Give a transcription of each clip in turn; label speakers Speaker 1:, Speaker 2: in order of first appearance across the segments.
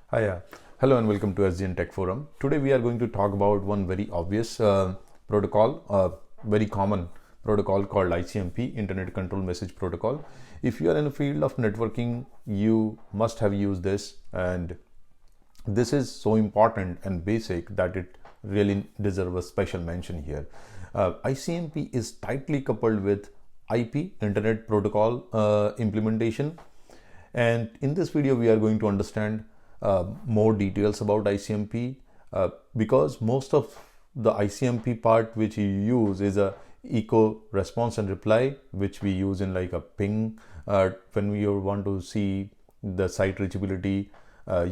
Speaker 1: Hello and welcome to SGN Tech Forum. Today we are going to talk about one very obvious protocol, very common protocol called ICMP, Internet Control Message Protocol. If you are in the field of networking, you must have used this, and this is so important and basic that it really deserves a special mention here. ICMP is tightly coupled with IP, Internet Protocol implementation. And in this video, we are going to understand more details about ICMP because most of the ICMP part which you use is a echo response and reply, which we use in like a ping. When we want to see the site reachability,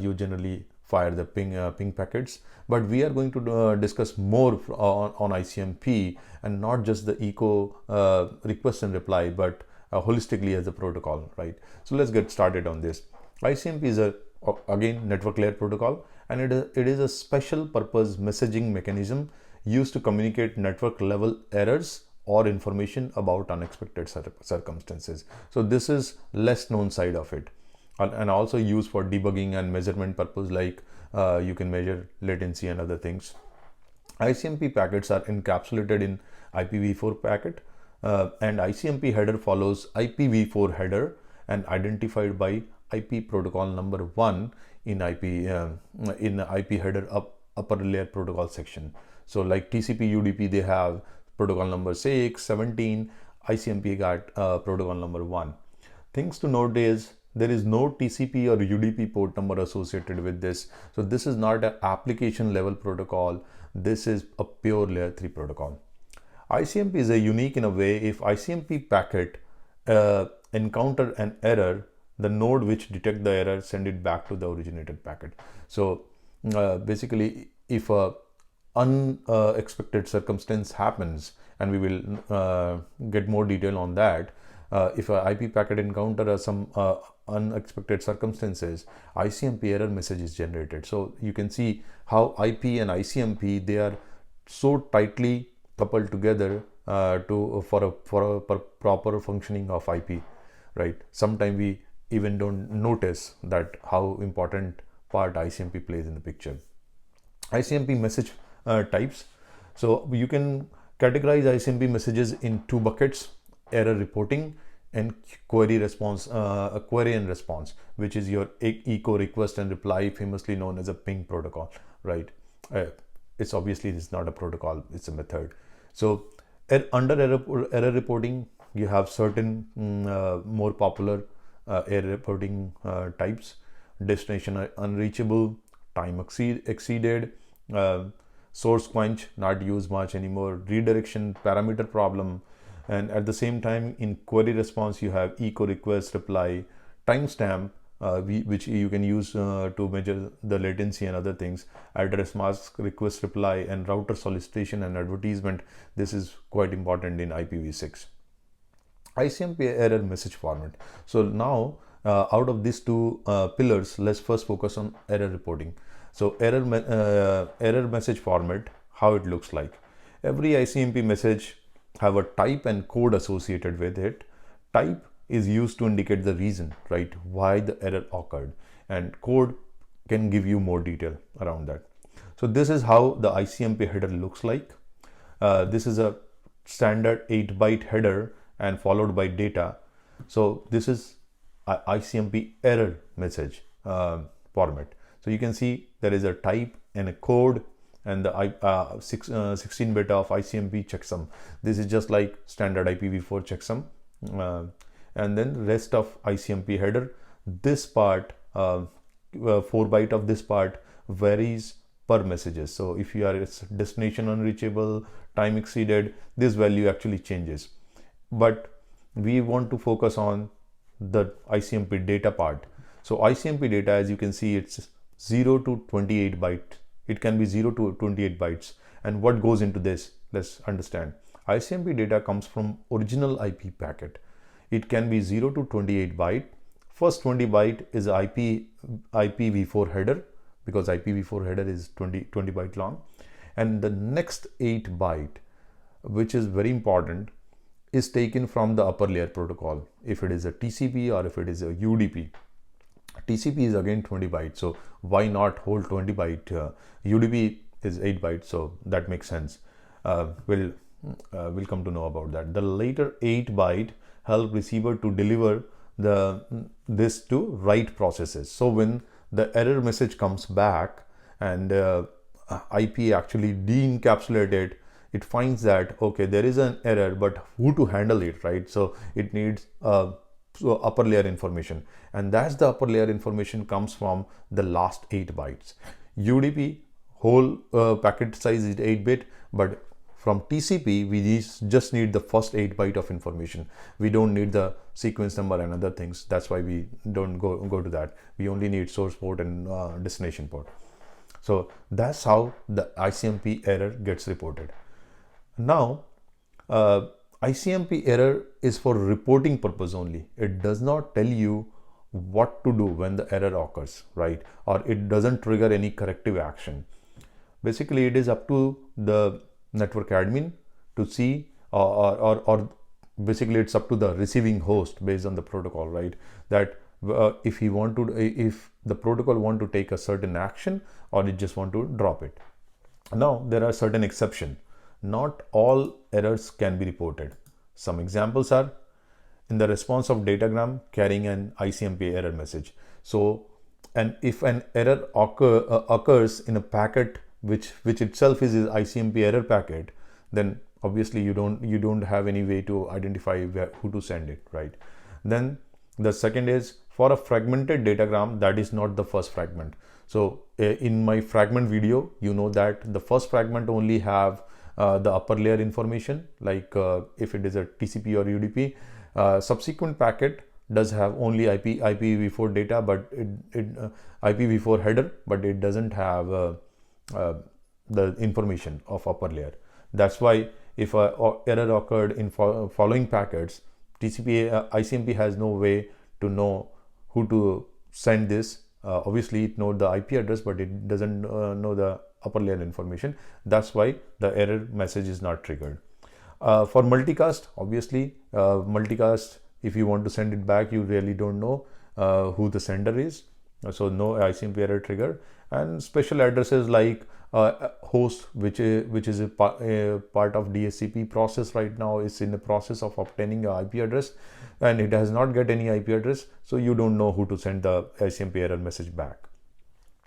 Speaker 1: you generally fire the ping packets. But we are going to discuss more on ICMP and not just the echo request and reply, but holistically as a protocol, right? So let's get started on this. ICMP is again network layer protocol, and it is a special purpose messaging mechanism used to communicate network level errors or information about unexpected circumstances. So this is less known side of it, and also used for debugging and measurement purpose, like you can measure latency and other things. ICMP packets are encapsulated in IPv4 packet, and ICMP header follows IPv4 header and identified by IP protocol number 1 in IP header upper layer protocol section. So like TCP UDP, they have protocol number 6, 17. ICMP got protocol number 1. Things to note is there is no TCP or UDP port number associated with this. So this is not an application level protocol. This is a pure layer 3 protocol. ICMP is unique in a way. If ICMP packet encounter an error, the node which detect the error send it back to the originated packet. So basically, if a unexpected circumstance happens, and we will get more detail on that, if a IP packet encounter some unexpected circumstances, ICMP error message is generated. So you can see how IP and ICMP, they are so tightly coupled together for a proper functioning of IP, right? Sometimes we even don't notice that how important part ICMP plays in the picture. ICMP message types. So you can categorize ICMP messages in two buckets: error reporting and query response, query and response, which is your echo request and reply, famously known as a ping protocol, right? It's not a protocol, it's a method. So under error reporting, you have certain more popular error reporting types: destination unreachable, time exceeded, source quench, not used much anymore, redirection, parameter problem. And at the same time, in query response, you have echo request reply, timestamp, which you can use to measure the latency and other things, address mask request reply, and router solicitation and advertisement. This is quite important in IPv6. ICMP error message format. So now out of these two pillars, let's first focus on error reporting. So error message format, how it looks like. Every ICMP message have a type and code associated with it. Type is used to indicate the reason, right, why the error occurred, and code can give you more detail around that. So this is how the ICMP header looks like. This is a standard 8-byte header and followed by data. So this is ICMP error message format. So you can see there is a type and a code, and the 16-bit of ICMP checksum. This is just like standard IPv4 checksum. And then rest of ICMP header. This part, 4-byte of this part varies per messages. So if you are destination unreachable, time exceeded, this value actually changes. But we want to focus on the ICMP data part. So ICMP data, as you can see, it's 0 to 28 byte. It can be 0 to 28 bytes. And what goes into this? Let's understand. ICMP data comes from original IP packet. It can be 0 to 28 byte. First 20 byte is IPv4 header, because IPv4 header is 20 byte long. And the next 8 byte, which is very important, is taken from the upper layer protocol. If it is a TCP or if it is a UDP, TCP is again 20 bytes, so why not hold 20 byte? UDP is 8 bytes, so that makes sense. We'll come to know about that. The later 8 byte help receiver to deliver this to write processes. So when the error message comes back and IP actually de-encapsulate it, it finds that okay, there is an error, but who to handle it, right? So it needs so upper layer information, and that's the upper layer information comes from the last 8 bytes. UDP whole packet size is 8-bit, but from TCP we just need the first 8 byte of information. We don't need the sequence number and other things. That's why we don't go to that. We only need source port and destination port. So that's how the ICMP error gets reported. Now ICMP error is for reporting purpose only. It does not tell you what to do when the error occurs, right? Or it doesn't trigger any corrective action. Basically, it is up to the network admin to see, or basically it's up to the receiving host based on the protocol, right? That if the protocol want to take a certain action, or it just want to drop it. Now there are certain exceptions. Not all errors can be reported. Some examples are in the response of datagram carrying an ICMP error message. So, and if an error occurs in a packet which itself is an ICMP error packet, then obviously you don't have any way to identify who to send it, right? Then the second is for a fragmented datagram that is not the first fragment. So in my fragment video, you know that the first fragment only have the upper layer information, like if it is a TCP or UDP. Subsequent packet does have only IPv4 data, but IPv4 header, but it doesn't have the information of upper layer. That's why if a error occurred in following packets, ICMP has no way to know who to send this. Obviously it knows the IP address, but it doesn't know the upper layer information. That's why the error message is not triggered. For multicast, obviously multicast, if you want to send it back, you really don't know who the sender is, so no ICMP error trigger. And special addresses like host, which is a part of DHCP process right now, is in the process of obtaining an IP address, and it has not get any IP address, so you don't know who to send the ICMP error message back.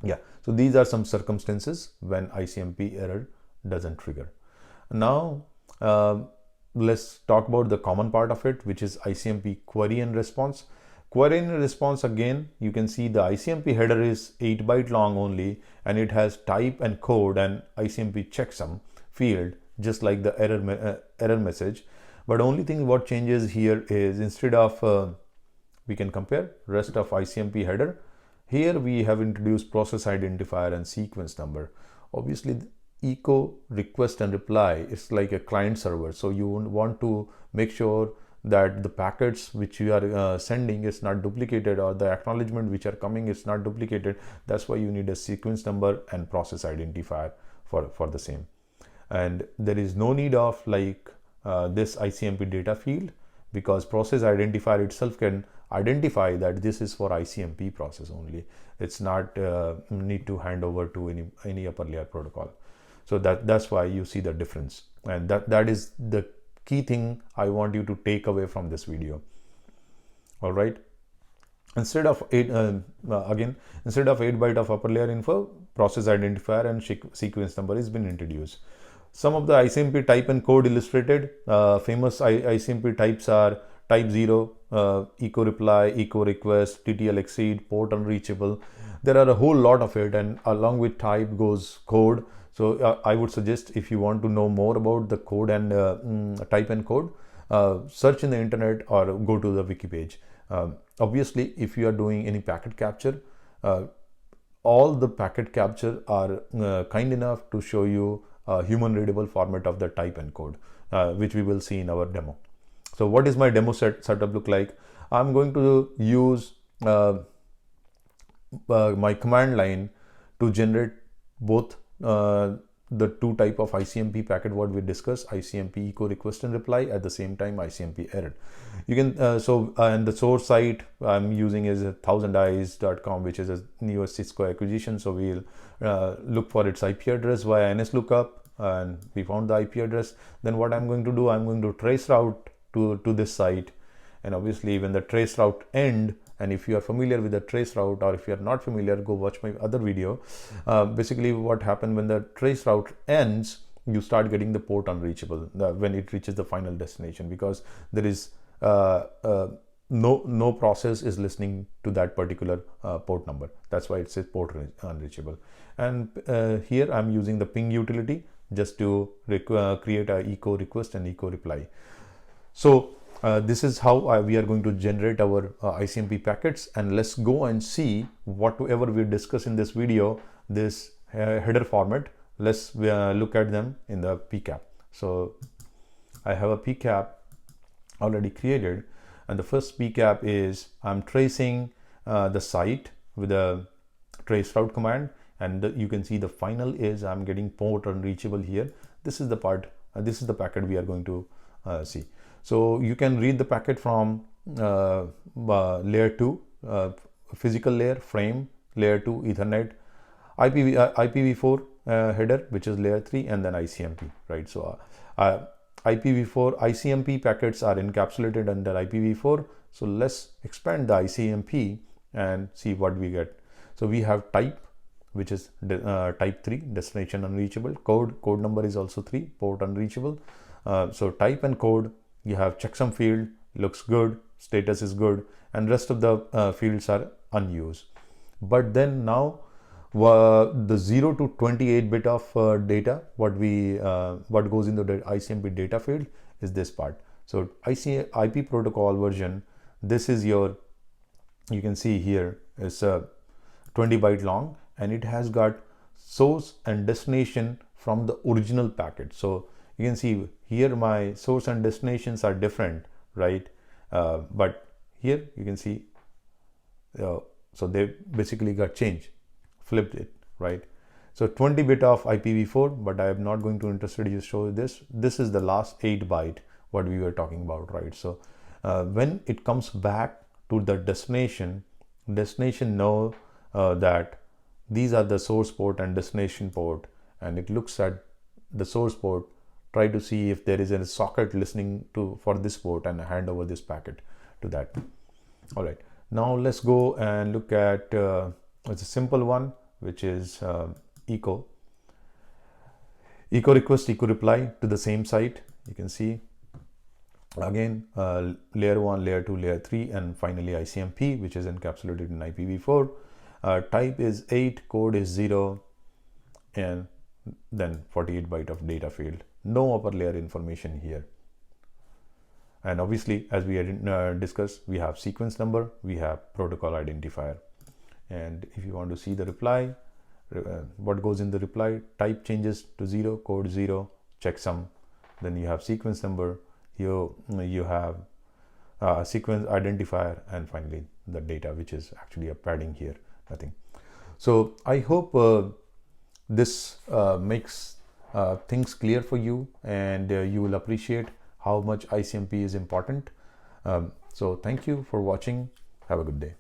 Speaker 1: Yeah, so these are some circumstances when ICMP error doesn't trigger. Now let's talk about the common part of it, which is ICMP query and response. Query and response, again, you can see the ICMP header is 8 byte long only, and it has type and code and ICMP checksum field, just like the error message. But only thing what changes here is, instead of we can compare rest of ICMP header, here we have introduced process identifier and sequence number. Obviously echo request and reply is like a client server, so you want to make sure that the packets which you are sending is not duplicated, or the acknowledgement which are coming is not duplicated. That's why you need a sequence number and process identifier for the same. And there is no need of like this ICMP data field, because process identifier itself can identify that this is for ICMP process only. It's not need to hand over to any upper layer protocol. So that's why you see the difference, and that is the key thing I want you to take away from this video. All right, instead of 8 byte of upper layer info, process identifier and sequence number has been introduced. Some of the ICMP type and code illustrated. Famous ICMP types are type 0, echo reply, echo request, TTL exceed, port unreachable. There are a whole lot of it, and along with type goes code. So I would suggest, if you want to know more about the code and type and code, search in the internet or go to the wiki page. Obviously, if you are doing any packet capture, all the packet capture are kind enough to show you a human readable format of the type and code, which we will see in our demo. So what is my demo setup look like? I'm going to use my command line to generate both the two type of ICMP packet what we discussed, ICMP echo request and reply, at the same time ICMP error. You can and the source site I'm using is 1000eyes.com, which is a newest Cisco acquisition. So we'll look for its IP address via NS lookup, and we found the IP address. Then what I'm going to do, I'm going to trace route to this site, and obviously when the trace route end, and if you are familiar with the trace route, or if you are not familiar, go watch my other video. Basically what happened when the trace route ends, you start getting the port unreachable when it reaches the final destination, because there is no process is listening to that particular port number. That's why it says port unreachable. And here I'm using the ping utility just to create a echo request and echo reply. So this is how we are going to generate our ICMP packets, and let's go and see whatever we discuss in this video, this header format. Let's look at them in the PCAP. So I have a PCAP already created, and the first PCAP is I'm tracing the site with a trace route command, and you can see the final is I'm getting port unreachable here. This is the part, this is the packet we are going to see. So you can read the packet from layer 2, physical layer, frame, layer 2, Ethernet, IPv4 header, which is layer 3, and then ICMP, right? So IPv4 ICMP packets are encapsulated under IPv4. So let's expand the ICMP and see what we get. So we have type, which is type 3, destination unreachable. Code number is also 3, port unreachable. So type and code, you have checksum field, looks good, status is good, and rest of the fields are unused. But then now the 0 to 28 bit of data, what goes into the ICMP data field is this part. So IP protocol version, this is your, you can see here is 20 byte long, and it has got source and destination from the original packet. So you can see here my source and destinations are different, right? But here you can see, so they basically got changed, flipped it, right? So 20 bit of IPv4, but I am not going to interested you show this. This is the last 8 byte what we were talking about, right? So when it comes back to the destination know that these are the source port and destination port, and it looks at the source port, try to see if there is a socket listening to for this port, and hand over this packet to that. All right, now let's go and look at it's a simple one, which is echo request, echo reply to the same site. You can see again layer 1, layer 2, layer 3, and finally ICMP, which is encapsulated in IPv4. Type is 8, code is 0, and then 48 byte of data field. No upper layer information here. And obviously, as we had discussed, we have sequence number, we have protocol identifier. And if you want to see the reply, what goes in the reply, type changes to 0, code 0, checksum. Then you have sequence number, you have sequence identifier, and finally the data, which is actually a padding here, nothing. So I hope this makes things clear for you, and you will appreciate how much ICMP is important. So thank you for watching. Have a good day.